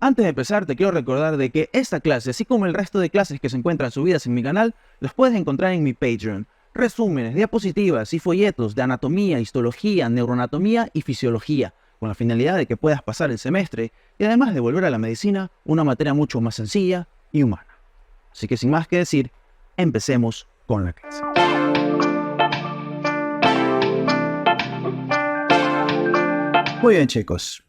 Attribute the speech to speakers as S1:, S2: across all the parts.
S1: Antes de empezar, te quiero recordar de que esta clase, así como el resto de clases que se encuentran subidas en mi canal, las puedes encontrar en mi Patreon. Resúmenes, diapositivas y folletos de anatomía, histología, neuroanatomía y fisiología, con la finalidad de que puedas pasar el semestre y además de volver a la medicina una materia mucho más sencilla y humana. Así que sin más que decir, empecemos con la clase. Muy bien, chicos.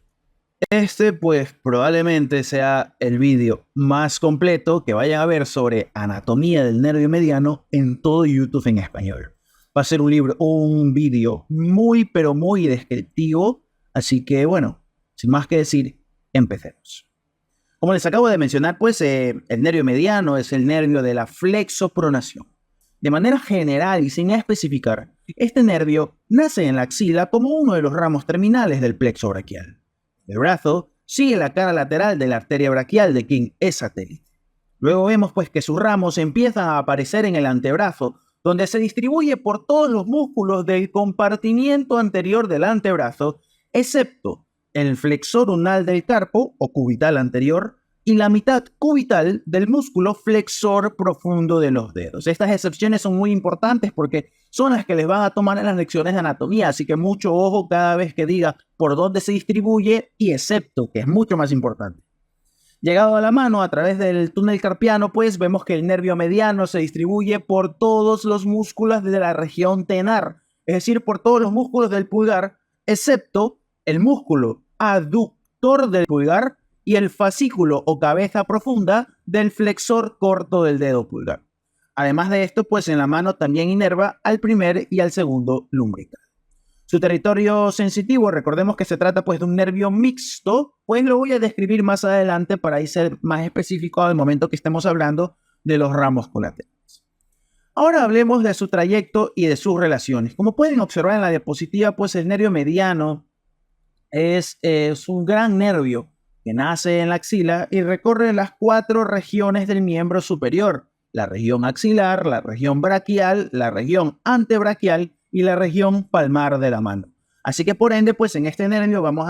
S1: Este pues probablemente sea el vídeo más completo que vayan a ver sobre anatomía del nervio mediano en todo YouTube en español. Va a ser un vídeo muy pero muy descriptivo, así que bueno, sin más que decir, empecemos. Como les acabo de mencionar, pues el nervio mediano es el nervio de la flexopronación. De manera general y sin especificar, este nervio nace en la axila como uno de los ramos terminales del plexo braquial. El brazo sigue la cara lateral de la arteria braquial de quien es satélite. Luego vemos pues que sus ramos empiezan a aparecer en el antebrazo, donde se distribuye por todos los músculos del compartimiento anterior del antebrazo, excepto el flexor unal del carpo o cubital anterior y la mitad cubital del músculo flexor profundo de los dedos. Estas excepciones son muy importantes porque son las que les van a tomar en las lecciones de anatomía, así que mucho ojo cada vez que diga por dónde se distribuye y excepto, que es mucho más importante. Llegado a la mano a través del túnel carpiano, pues vemos que el nervio mediano se distribuye por todos los músculos de la región tenar, es decir, por todos los músculos del pulgar, excepto el músculo aductor del pulgar y el fascículo o cabeza profunda del flexor corto del dedo pulgar. Además de esto, pues en la mano también inerva al primer y al segundo lumbrical. Su territorio sensitivo, recordemos que se trata pues de un nervio mixto, pues lo voy a describir más adelante para ahí ser más específico al momento que estemos hablando de los ramos colaterales. Ahora hablemos de su trayecto y de sus relaciones. Como pueden observar en la diapositiva, pues el nervio mediano es un gran nervio que nace en la axila y recorre las 4 regiones del miembro superior: la región axilar, la región braquial, la región antebraquial y la región palmar de la mano. Así que por ende, pues en este nervio vamos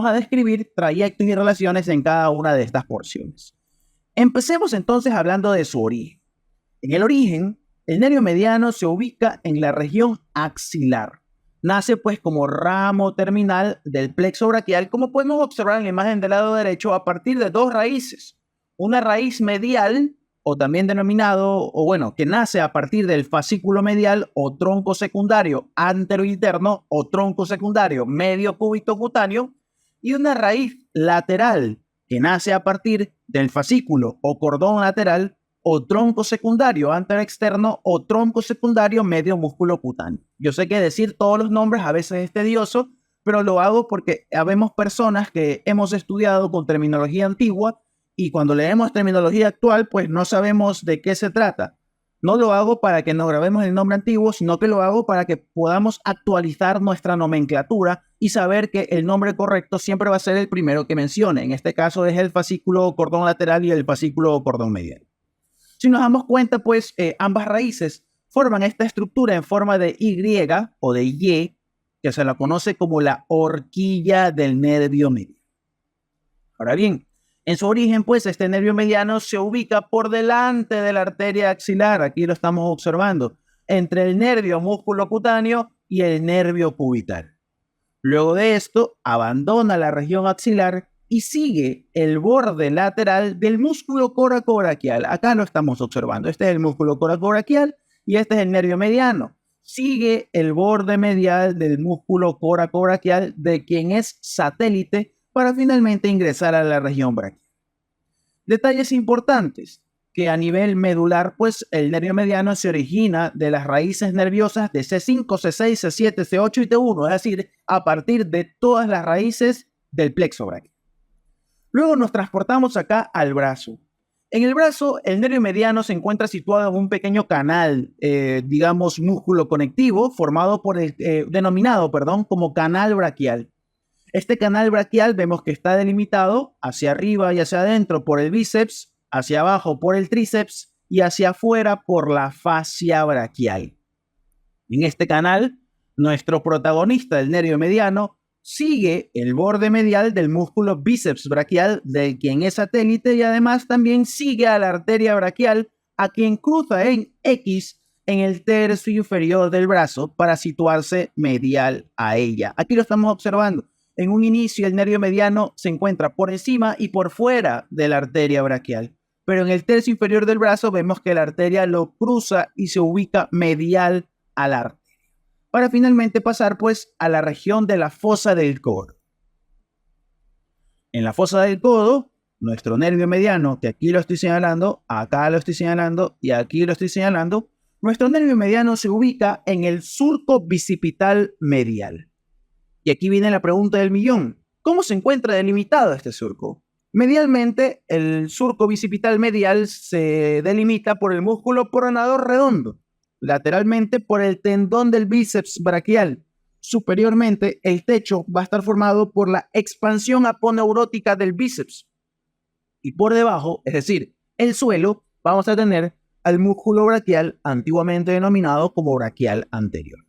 S1: a describir trayectos y relaciones en cada una de estas porciones. Empecemos entonces hablando de su origen. En el origen, el nervio mediano se ubica en la región axilar. Nace pues como ramo terminal del plexo braquial, como podemos observar en la imagen del lado derecho, a partir de 2 raíces. Una raíz medial, o también denominado, que nace a partir del fascículo medial o tronco secundario anterointerno o tronco secundario medio cúbito cutáneo, y una raíz lateral que nace a partir del fascículo o cordón lateral o tronco secundario anteroexterno o tronco secundario medio músculo cutáneo. Yo sé que decir todos los nombres a veces es tedioso, pero lo hago porque habemos personas que hemos estudiado con terminología antigua y cuando leemos terminología actual, pues no sabemos de qué se trata. No lo hago para que nos grabemos el nombre antiguo, sino que lo hago para que podamos actualizar nuestra nomenclatura y saber que el nombre correcto siempre va a ser el primero que mencione. En este caso es el fascículo cordón lateral y el fascículo cordón medial. Si nos damos cuenta, pues ambas raíces forman esta estructura en forma de Y o de Y, que se la conoce como la horquilla del nervio mediano. Ahora bien, en su origen, pues este nervio mediano se ubica por delante de la arteria axilar, aquí lo estamos observando, entre el nervio músculo cutáneo y el nervio cubital. Luego de esto, abandona la región axilar y sigue el borde lateral del músculo coracobraquial. Acá lo estamos observando. Este es el músculo coracobraquial y este es el nervio mediano. Sigue el borde medial del músculo coracobraquial de quien es satélite para finalmente ingresar a la región braquial. Detalles importantes, que a nivel medular, pues el nervio mediano se origina de las raíces nerviosas de C5, C6, C7, C8 y T1, es decir, a partir de todas las raíces del plexo braquial. Luego nos transportamos acá al brazo. En el brazo, el nervio mediano se encuentra situado en un pequeño canal, digamos músculo conectivo, denominado como canal braquial. Este canal braquial vemos que está delimitado hacia arriba y hacia adentro por el bíceps, hacia abajo por el tríceps y hacia afuera por la fascia braquial. En este canal, nuestro protagonista, el nervio mediano, sigue el borde medial del músculo bíceps braquial, de quien es satélite, y además también sigue a la arteria braquial, a quien cruza en X en el tercio inferior del brazo para situarse medial a ella. Aquí lo estamos observando. En un inicio, el nervio mediano se encuentra por encima y por fuera de la arteria braquial, pero en el tercio inferior del brazo vemos que la arteria lo cruza y se ubica medial al arteria, para finalmente pasar pues a la región de la fosa del codo. En la fosa del codo, nuestro nervio mediano, que aquí lo estoy señalando, acá lo estoy señalando y aquí lo estoy señalando, nuestro nervio mediano se ubica en el surco bicipital medial. Y aquí viene la pregunta del millón. ¿Cómo se encuentra delimitado este surco? Medialmente, el surco bicipital medial se delimita por el músculo pronador redondo, lateralmente por el tendón del bíceps braquial. Superiormente, el techo va a estar formado por la expansión aponeurótica del bíceps. Y por debajo, es decir, el suelo, vamos a tener al músculo braquial, antiguamente denominado como braquial anterior.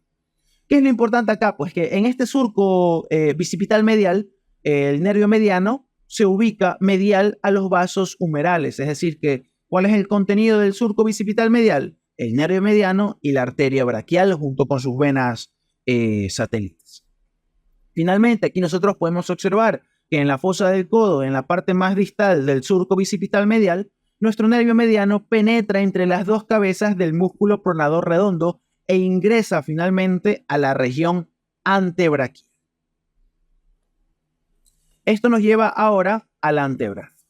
S1: ¿Qué es lo importante acá? Pues que en este surco bicipital medial, el nervio mediano se ubica medial a los vasos humerales. Es decir, que ¿cuál es el contenido del surco bicipital medial? El nervio mediano y la arteria braquial junto con sus venas satélites. Finalmente, aquí nosotros podemos observar que en la fosa del codo, en la parte más distal del surco bicipital medial, nuestro nervio mediano penetra entre las dos cabezas del músculo pronador redondo e ingresa finalmente a la región antebraquial. Esto nos lleva ahora al antebrazo.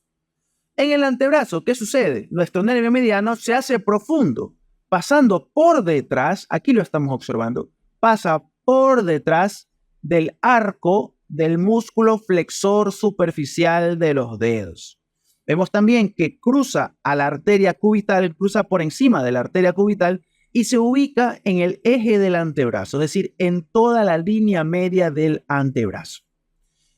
S1: En el antebrazo, ¿qué sucede? Nuestro nervio mediano se hace profundo, pasando por detrás, aquí lo estamos observando, pasa por detrás del arco del músculo flexor superficial de los dedos. Vemos también que cruza a la arteria cubital, cruza por encima de la arteria cubital y se ubica en el eje del antebrazo, es decir, en toda la línea media del antebrazo.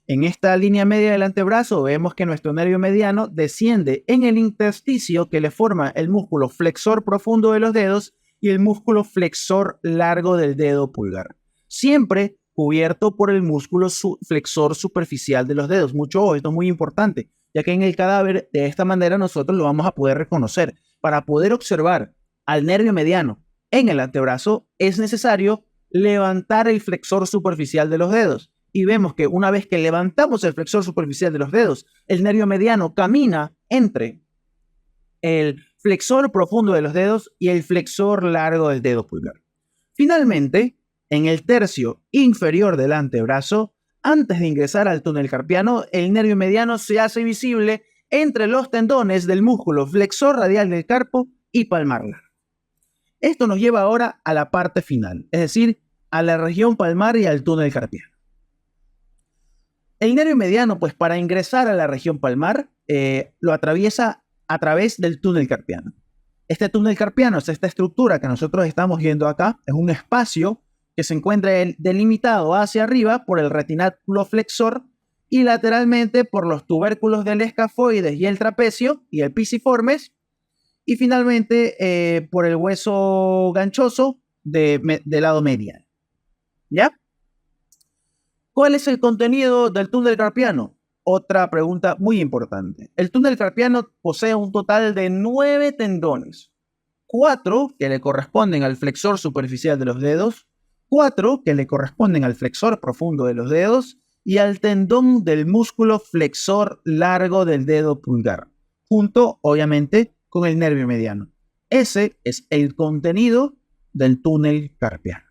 S1: En esta línea media del antebrazo vemos que nuestro nervio mediano desciende en el intersticio que le forma el músculo flexor profundo de los dedos y el músculo flexor largo del dedo pulgar, siempre cubierto por el músculo flexor superficial de los dedos. Mucho ojo, esto es muy importante, ya que en el cadáver de esta manera nosotros lo vamos a poder reconocer. Para poder observar al nervio mediano en el antebrazo es necesario levantar el flexor superficial de los dedos. Y vemos que una vez que levantamos el flexor superficial de los dedos, el nervio mediano camina entre el flexor profundo de los dedos y el flexor largo del dedo pulgar. Finalmente, en el tercio inferior del antebrazo, antes de ingresar al túnel carpiano, el nervio mediano se hace visible entre los tendones del músculo flexor radial del carpo y palmar largo. Esto nos lleva ahora a la parte final, es decir, a la región palmar y al túnel carpiano. El nervio mediano, pues para ingresar a la región palmar, lo atraviesa a través del túnel carpiano. Este túnel carpiano es esta estructura que nosotros estamos viendo acá, es un espacio que se encuentra delimitado hacia arriba por el retináculo flexor y lateralmente por los tubérculos del escafoides y el trapecio y el pisiformes, y finalmente por el hueso ganchoso del lado medial. ¿Ya? ¿Cuál es el contenido del túnel carpiano? Otra pregunta muy importante. El túnel carpiano posee un total de 9 tendones. 4 que le corresponden al flexor superficial de los dedos, 4 que le corresponden al flexor profundo de los dedos y al tendón del músculo flexor largo del dedo pulgar, junto, obviamente, con el nervio mediano. Ese es el contenido del túnel carpiano.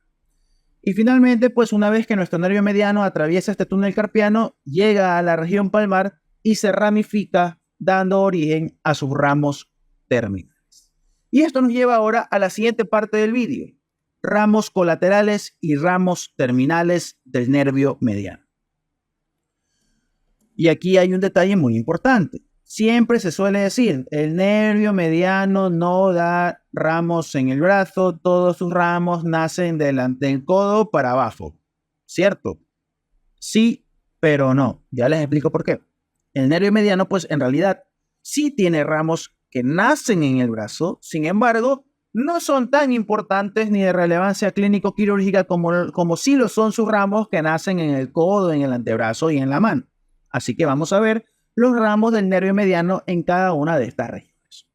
S1: Y finalmente, pues una vez que nuestro nervio mediano atraviesa este túnel carpiano, llega a la región palmar y se ramifica, dando origen a sus ramos terminales. Y esto nos lleva ahora a la siguiente parte del vídeo: ramos colaterales y ramos terminales del nervio mediano. Y aquí hay un detalle muy importante. Siempre se suele decir, el nervio mediano no da ramos en el brazo, todos sus ramos nacen delante del codo para abajo. ¿Cierto? Sí, pero no. Ya les explico por qué. El nervio mediano, pues en realidad, sí tiene ramos que nacen en el brazo, sin embargo, no son tan importantes ni de relevancia clínico-quirúrgica como sí lo son sus ramos que nacen en el codo, en el antebrazo y en la mano. Así que vamos a ver los ramos del nervio mediano en cada una de estas regiones.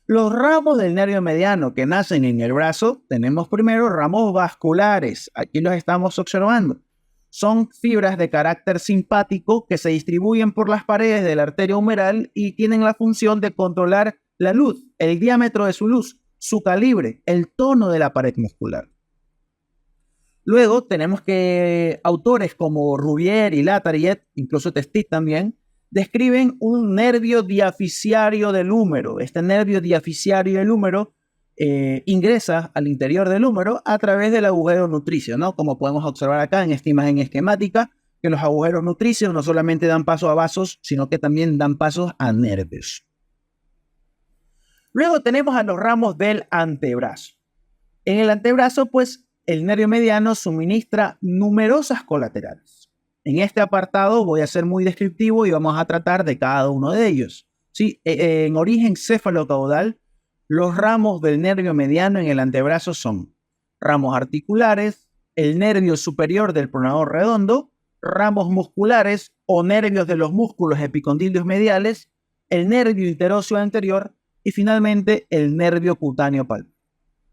S1: Los ramos del nervio mediano que nacen en el brazo, tenemos primero ramos vasculares. Aquí los estamos observando. Son fibras de carácter simpático que se distribuyen por las paredes de la arteria humeral y tienen la función de controlar la luz, el diámetro de su luz, su calibre, el tono de la pared muscular. Luego tenemos que autores como Rubier y Latariet, incluso Testit también, describen un nervio diaficiario del húmero. Este nervio diaficiario del húmero ingresa al interior del húmero a través del agujero nutricio, ¿no? Como podemos observar acá en esta imagen esquemática, que los agujeros nutricios no solamente dan paso a vasos, sino que también dan pasos a nervios. Luego tenemos a los ramos del antebrazo. En el antebrazo, pues, el nervio mediano suministra numerosas colaterales. En este apartado voy a ser muy descriptivo y vamos a tratar de cada uno de ellos. ¿Sí? En origen cefalocaudal, los ramos del nervio mediano en el antebrazo son ramos articulares, el nervio superior del pronador redondo, ramos musculares o nervios de los músculos epicondilios mediales, el nervio interóseo anterior y finalmente el nervio cutáneo palpable.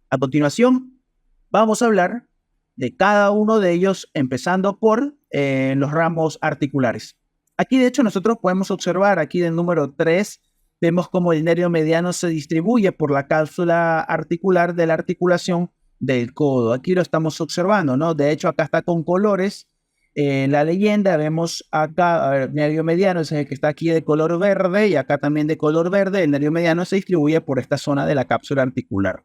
S1: A continuación, vamos a hablar de cada uno de ellos, empezando por los ramos articulares. Aquí, de hecho, nosotros podemos observar, aquí del número 3, vemos cómo el nervio mediano se distribuye por la cápsula articular de la articulación del codo. Aquí lo estamos observando, ¿no? De hecho, acá está con colores. En la leyenda vemos acá, a ver, nervio mediano es el que está aquí de color verde y acá también de color verde. El nervio mediano se distribuye por esta zona de la cápsula articular.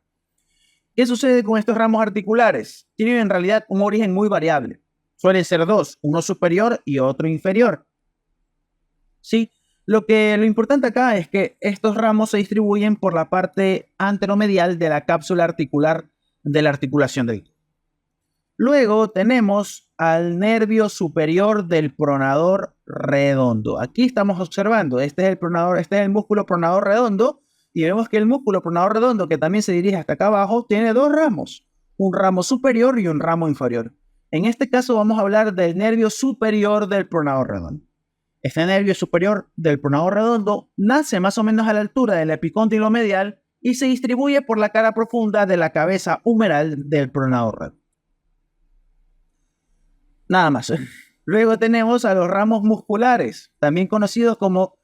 S1: ¿Qué sucede con estos ramos articulares? Tienen en realidad un origen muy variable. Suelen ser dos, uno superior y otro inferior. ¿Sí? Lo importante acá es que estos ramos se distribuyen por la parte anteromedial de la cápsula articular de la articulación del codo. Luego tenemos al nervio superior del pronador redondo. Aquí estamos observando, este es el músculo pronador redondo. Y vemos que el músculo pronador redondo, que también se dirige hasta acá abajo, tiene dos ramos, un ramo superior y un ramo inferior. En este caso vamos a hablar del nervio superior del pronador redondo. Este nervio superior del pronador redondo nace más o menos a la altura del epicóndilo medial y se distribuye por la cara profunda de la cabeza humeral del pronador redondo. Nada más. Luego tenemos a los ramos musculares, también conocidos como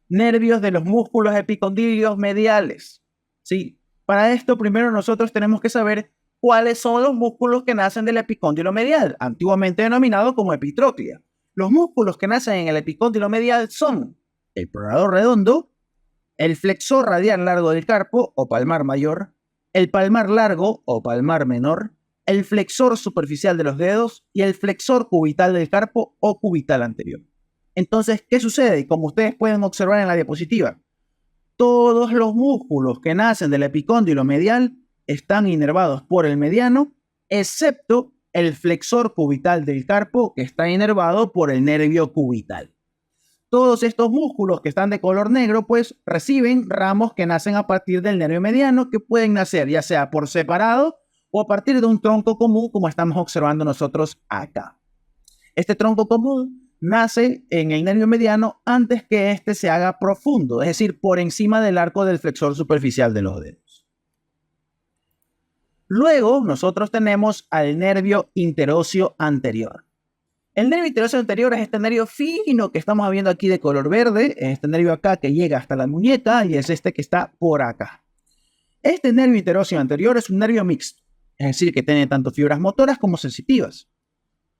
S1: nervios de los músculos epicondilios mediales. ¿Sí? Para esto, primero nosotros tenemos que saber cuáles son los músculos que nacen del epicóndilo medial, antiguamente denominado como epitróclea. Los músculos que nacen en el epicóndilo medial son el pronador redondo, el flexor radial largo del carpo o palmar mayor, el palmar largo o palmar menor, el flexor superficial de los dedos y el flexor cubital del carpo o cubital anterior. Entonces, ¿qué sucede? Como ustedes pueden observar en la diapositiva, todos los músculos que nacen del epicóndilo medial están inervados por el mediano, excepto el flexor cubital del carpo, que está inervado por el nervio cubital. Todos estos músculos que están de color negro, pues reciben ramos que nacen a partir del nervio mediano, que pueden nacer ya sea por separado o a partir de un tronco común, como estamos observando nosotros acá. Este tronco común nace en el nervio mediano antes que éste se haga profundo, es decir, por encima del arco del flexor superficial de los dedos. Luego, nosotros tenemos al nervio interóseo anterior. El nervio interóseo anterior es este nervio fino que estamos viendo aquí de color verde, es este nervio acá que llega hasta la muñeca y es este que está por acá. Este nervio interóseo anterior es un nervio mixto, es decir, que tiene tanto fibras motoras como sensitivas.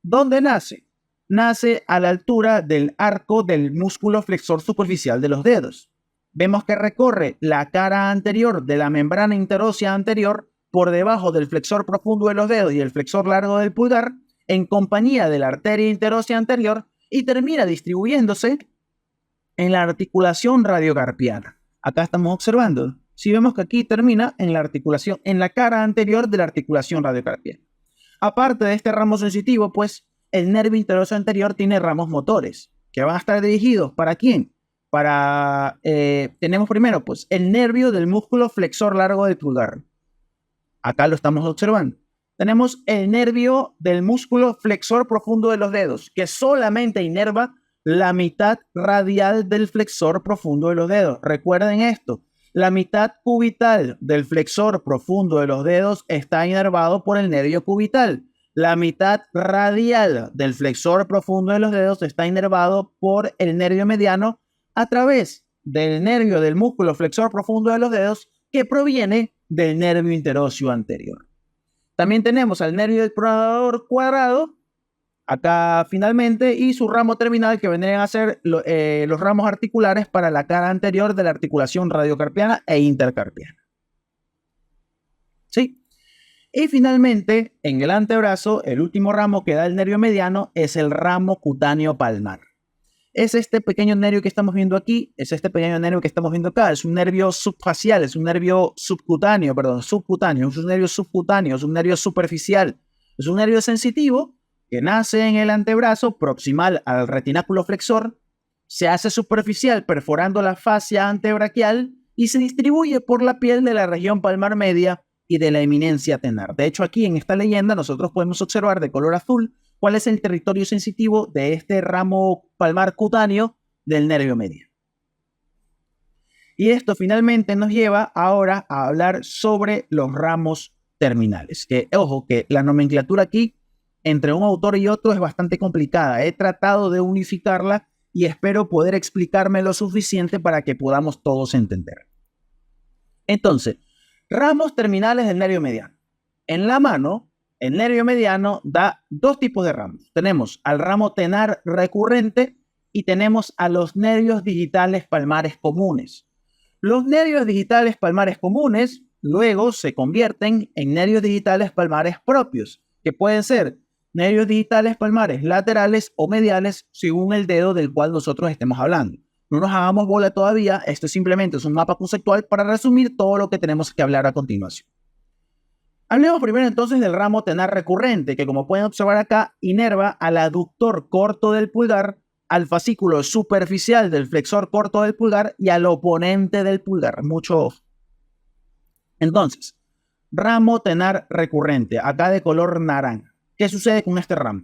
S1: ¿Dónde nace? Nace a la altura del arco del músculo flexor superficial de los dedos. Vemos que recorre la cara anterior de la membrana interósea anterior por debajo del flexor profundo de los dedos y el flexor largo del pulgar en compañía de la arteria interósea anterior y termina distribuyéndose en la articulación radiocarpiana. Acá estamos observando. Si vemos que aquí termina en la articulación, en la cara anterior de la articulación radiocarpiana. Aparte de este ramo sensitivo, pues el nervio interóseo anterior tiene ramos motores que van a estar dirigidos ¿para quién? Tenemos primero pues el nervio del músculo flexor largo del pulgar. acá lo estamos observando. Tenemos el nervio del músculo flexor profundo de los dedos, que solamente inerva la mitad radial del flexor profundo de los dedos. Recuerden esto, la mitad cubital del flexor profundo de los dedos está inervado por el nervio cubital. La mitad radial del flexor profundo de los dedos está inervado por el nervio mediano a través del nervio del músculo flexor profundo de los dedos que proviene del nervio interóseo anterior. También tenemos al nervio del pronador cuadrado, acá finalmente, y su ramo terminal que vendrían a ser los ramos articulares para la cara anterior de la articulación radiocarpiana e intercarpiana. ¿Sí? Y finalmente, en el antebrazo, el último ramo que da el nervio mediano es el ramo cutáneo palmar. Es este pequeño nervio que estamos viendo aquí, es este pequeño nervio que estamos viendo acá, es un nervio subfacial, es un nervio subcutáneo, es un nervio subcutáneo, es un nervio superficial, es un nervio sensitivo que nace en el antebrazo proximal al retináculo flexor, se hace superficial perforando la fascia antebraquial y se distribuye por la piel de la región palmar media y de la eminencia tenar. De hecho, aquí en esta leyenda nosotros podemos observar de color azul cuál es el territorio sensitivo de este ramo palmar cutáneo del nervio mediano. Y esto finalmente nos lleva ahora a hablar sobre los ramos terminales. Que, ojo, que la nomenclatura aquí entre un autor y otro es bastante complicada. He tratado de unificarla y espero poder explicarme lo suficiente para que podamos todos entender. Entonces, ramos terminales del nervio mediano. En la mano, el nervio mediano da dos tipos de ramos. Tenemos al ramo tenar recurrente y tenemos a los nervios digitales palmares comunes. Los nervios digitales palmares comunes luego se convierten en nervios digitales palmares propios, que pueden ser nervios digitales palmares laterales o mediales según el dedo del cual nosotros estemos hablando. No nos hagamos bola todavía, esto simplemente es un mapa conceptual para resumir todo lo que tenemos que hablar a continuación. Hablemos primero entonces del ramo tenar recurrente, que como pueden observar acá, inerva al aductor corto del pulgar, al fascículo superficial del flexor corto del pulgar y al oponente del pulgar. Mucho ojo. Entonces, ramo tenar recurrente, acá de color naranja. ¿Qué sucede con este ramo?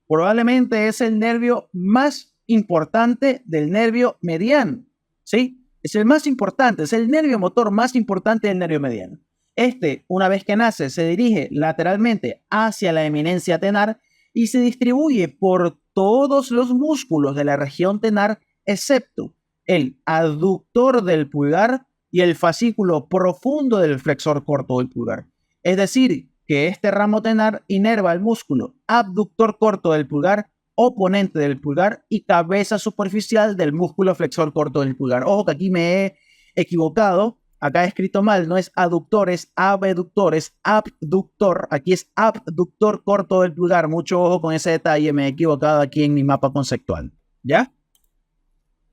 S1: Probablemente es el nervio más importante del nervio mediano, ¿sí? Es el más importante, es el nervio motor más importante del nervio mediano. Este, una vez que nace, se dirige lateralmente hacia la eminencia tenar y se distribuye por todos los músculos de la región tenar, excepto el aductor del pulgar y el fascículo profundo del flexor corto del pulgar. Es decir, que este ramo tenar inerva el músculo abductor corto del pulgar, oponente del pulgar y cabeza superficial del músculo flexor corto del pulgar. Ojo que aquí me he equivocado. Acá he escrito mal, no es aductor, es abductor, es abductor. Aquí es abductor corto del pulgar. Mucho ojo con ese detalle, me he equivocado aquí en mi mapa conceptual. ¿Ya?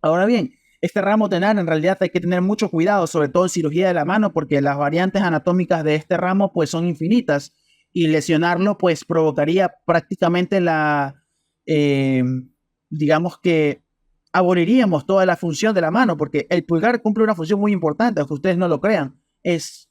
S1: Ahora bien, este ramo tenar en realidad hay que tener mucho cuidado, sobre todo en cirugía de la mano, porque las variantes anatómicas de este ramo pues son infinitas y lesionarlo pues provocaría prácticamente digamos que aboliríamos toda la función de la mano, porque el pulgar cumple una función muy importante, aunque ustedes no lo crean. Es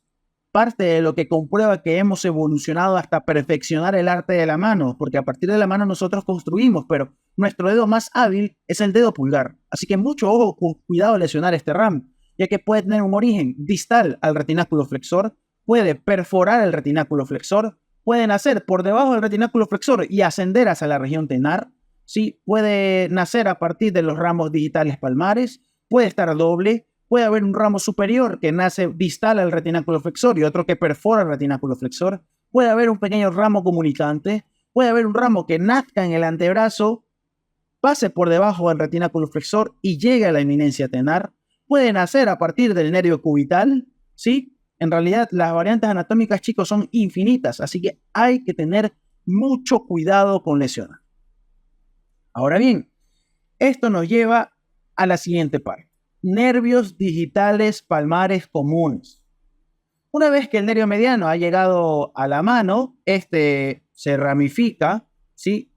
S1: parte de lo que comprueba que hemos evolucionado hasta perfeccionar el arte de la mano, porque a partir de la mano nosotros construimos, pero nuestro dedo más hábil es el dedo pulgar. Así que mucho ojo, con cuidado de lesionar este ramo, ya que puede tener un origen distal al retináculo flexor, puede perforar el retináculo flexor, puede nacer por debajo del retináculo flexor y ascender hacia la región tenar. Sí, puede nacer a partir de los ramos digitales palmares, puede estar doble, puede haber un ramo superior que nace distal al retináculo flexor y otro que perfora el retináculo flexor, puede haber un pequeño ramo comunicante, puede haber un ramo que nazca en el antebrazo, pase por debajo del retináculo flexor y llegue a la eminencia tenar, puede nacer a partir del nervio cubital, ¿sí? En realidad las variantes anatómicas, chicos, son infinitas, así que hay que tener mucho cuidado con lesionar. Ahora bien, esto nos lleva a la siguiente parte. Nervios digitales palmares comunes. Una vez que el nervio mediano ha llegado a la mano, este se ramifica, ¿sí?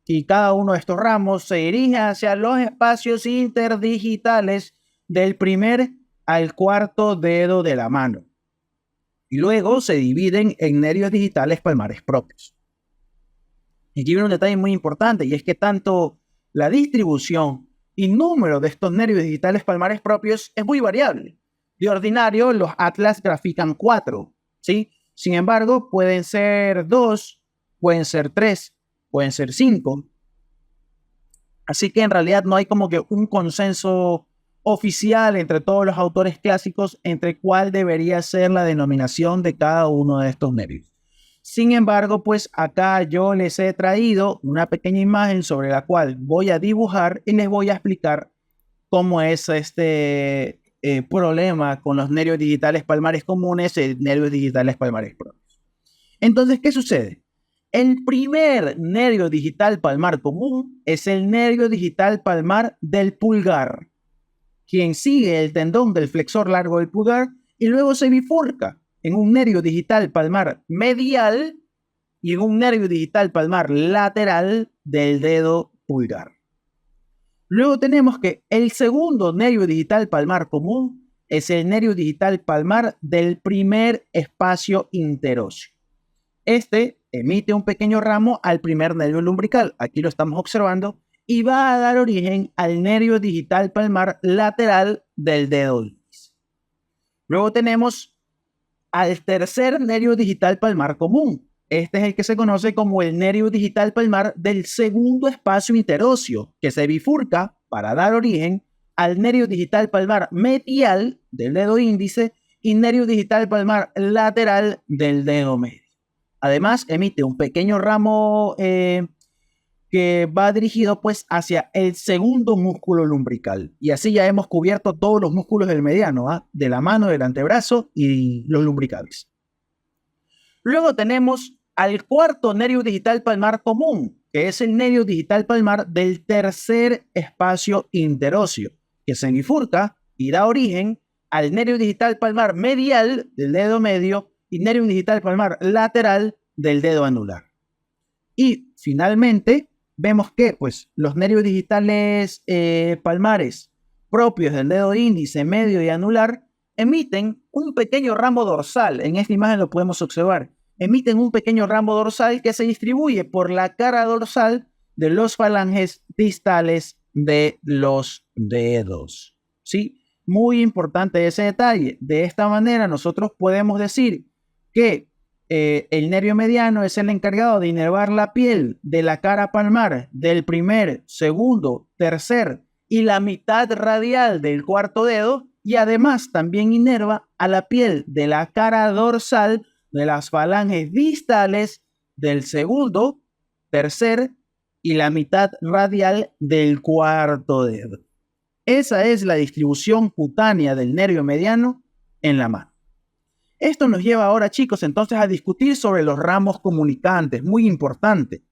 S1: Y cada uno de estos ramos se dirige hacia los espacios interdigitales del primer al cuarto dedo de la mano. y luego se dividen en nervios digitales palmares propios. Y aquí viene un detalle muy importante, y es que tanto la distribución y número de estos nervios digitales palmares propios es muy variable. De ordinario, los atlas grafican 4, ¿sí? Sin embargo, pueden ser 2, pueden ser 3, pueden ser 5. Así que en realidad no hay como que un consenso oficial entre todos los autores clásicos entre cuál debería ser la denominación de cada uno de estos nervios. Sin embargo, pues acá yo les he traído una pequeña imagen sobre la cual voy a dibujar y les voy a explicar cómo es este problema con los nervios digitales palmares comunes y nervios digitales palmares propios. Entonces, ¿qué sucede? El primer nervio digital palmar común es el nervio digital palmar del pulgar, quien sigue el tendón del flexor largo del pulgar y luego se bifurca en un nervio digital palmar medial y en un nervio digital palmar lateral del dedo pulgar. Luego tenemos que el segundo nervio digital palmar común es el nervio digital palmar del primer espacio interóseo. Este emite un pequeño ramo al primer nervio lumbrical, aquí lo estamos observando, y va a dar origen al nervio digital palmar lateral del dedo índice. Luego tenemos al tercer nervio digital palmar común. Este es el que se conoce como el nervio digital palmar del segundo espacio interóseo, que se bifurca para dar origen al nervio digital palmar medial del dedo índice y nervio digital palmar lateral del dedo medio. Además, emite un pequeño ramo que va dirigido pues hacia el segundo músculo lumbrical. Y así ya hemos cubierto todos los músculos del mediano, de la mano, del antebrazo y los lumbricales. Luego tenemos al cuarto nervio digital palmar común, que es el nervio digital palmar del tercer espacio interóseo, que se bifurca y da origen al nervio digital palmar medial del dedo medio y nervio digital palmar lateral del dedo anular. Y finalmente vemos que pues, los nervios digitales palmares propios del dedo índice, medio y anular emiten un pequeño ramo dorsal. En esta imagen lo podemos observar. Emiten un pequeño ramo dorsal que se distribuye por la cara dorsal de los falanges distales de los dedos. ¿Sí? Muy importante ese detalle. De esta manera nosotros podemos decir que el nervio mediano es el encargado de inervar la piel de la cara palmar del primer, segundo, tercer y la mitad radial del cuarto dedo, y además también inerva a la piel de la cara dorsal de las falanges distales del segundo, tercer y la mitad radial del cuarto dedo. Esa es la distribución cutánea del nervio mediano en la mano. Esto nos lleva ahora, chicos, entonces a discutir sobre los ramos comunicantes, muy importante.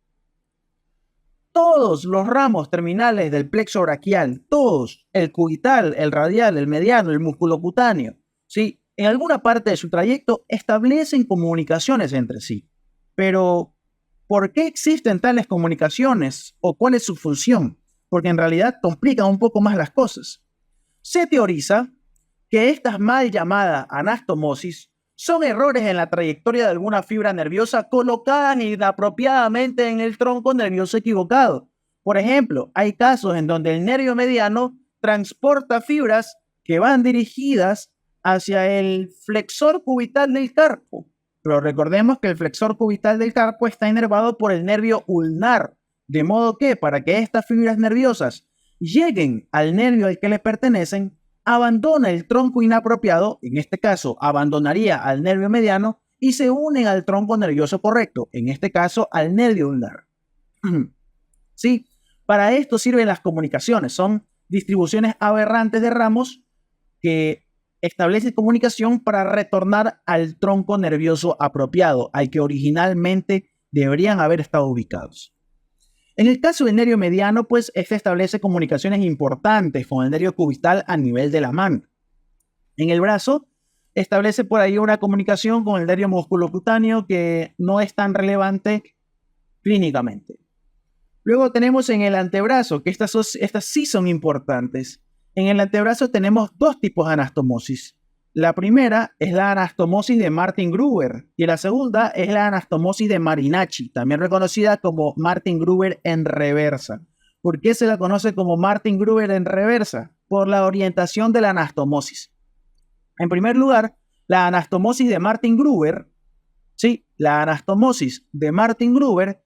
S1: Todos los ramos terminales del plexo braquial, todos, el cubital, el radial, el mediano, el músculo cutáneo, ¿sí? En alguna parte de su trayecto establecen comunicaciones entre sí. Pero, ¿por qué existen tales comunicaciones o cuál es su función? Porque en realidad complican un poco más las cosas. Se teoriza que estas mal llamadas anastomosis son errores en la trayectoria de alguna fibra nerviosa colocadas inapropiadamente en el tronco nervioso equivocado. Por ejemplo, hay casos en donde el nervio mediano transporta fibras que van dirigidas hacia el flexor cubital del carpo. Pero recordemos que el flexor cubital del carpo está inervado por el nervio ulnar, de modo que para que estas fibras nerviosas lleguen al nervio al que le pertenecen, abandona el tronco inapropiado, en este caso abandonaría al nervio mediano y se unen al tronco nervioso correcto, en este caso al nervio ulnar. Sí, para esto sirven las comunicaciones, son distribuciones aberrantes de ramos que establecen comunicación para retornar al tronco nervioso apropiado, al que originalmente deberían haber estado ubicados. En el caso del nervio mediano, pues este establece comunicaciones importantes con el nervio cubital a nivel de la mano. En el brazo, establece por ahí una comunicación con el nervio musculocutáneo que no es tan relevante clínicamente. Luego tenemos en el antebrazo, que estas sí son importantes. En el antebrazo tenemos dos tipos de anastomosis. La primera es la anastomosis de Martin Gruber y la segunda es la anastomosis de Marinacci, también reconocida como Martin Gruber en reversa. ¿Por qué se la conoce como Martin Gruber en reversa? Por la orientación de la anastomosis. En primer lugar, la anastomosis de Martin Gruber, sí, la anastomosis de Martin Gruber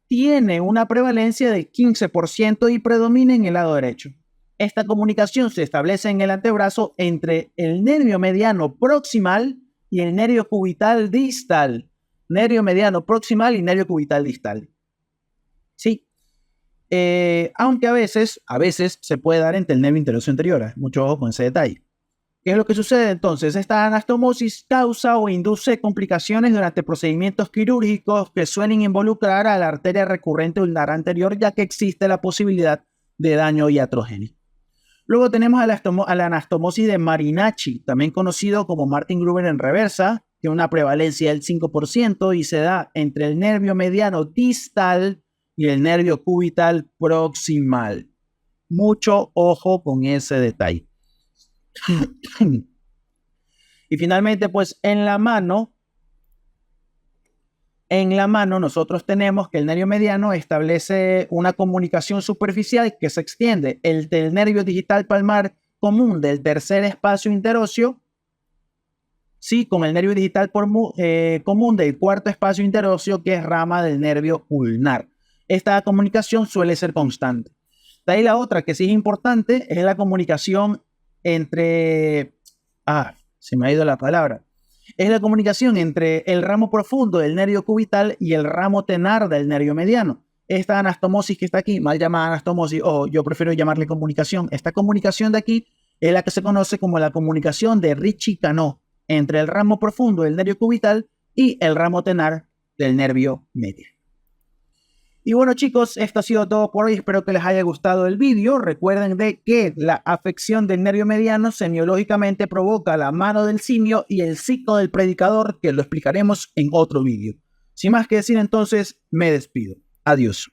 S1: tiene una prevalencia de 15% y predomina en el lado derecho. Esta comunicación se establece en el antebrazo entre el nervio mediano proximal y el nervio cubital distal. Nervio mediano proximal y nervio cubital distal. Sí. Aunque a veces se puede dar entre el nervio interoso anterior. Mucho ojo con ese detalle. ¿Qué es lo que sucede entonces? Esta anastomosis causa o induce complicaciones durante procedimientos quirúrgicos que suelen involucrar a la arteria recurrente ulnar anterior, ya que existe la posibilidad de daño iatrogénico. Luego tenemos a la anastomosis de Marinacci, también conocido como Martin Gruber en reversa, que tiene una prevalencia del 5% y se da entre el nervio mediano distal y el nervio cubital proximal. Mucho ojo con ese detalle. Y finalmente, pues en la mano nosotros tenemos que el nervio mediano establece una comunicación superficial que se extiende entre el nervio digital palmar común del tercer espacio interóseo, sí, con el nervio digital común del cuarto espacio interóseo, que es rama del nervio ulnar. Esta comunicación suele ser constante. De ahí la otra que sí es importante es la comunicación entre... se me ha ido la palabra. Es la comunicación entre el ramo profundo del nervio cubital y el ramo tenar del nervio mediano. Esta anastomosis que está aquí, mal llamada anastomosis, o yo prefiero llamarle comunicación, esta comunicación de aquí es la que se conoce como la comunicación de Ricci-Cano entre el ramo profundo del nervio cubital y el ramo tenar del nervio mediano. Y bueno, chicos, esto ha sido todo por hoy. Espero que les haya gustado el vídeo. Recuerden de que la afección del nervio mediano semiológicamente provoca la mano del simio y el signo del predicador, que lo explicaremos en otro vídeo. Sin más que decir, entonces, me despido. Adiós.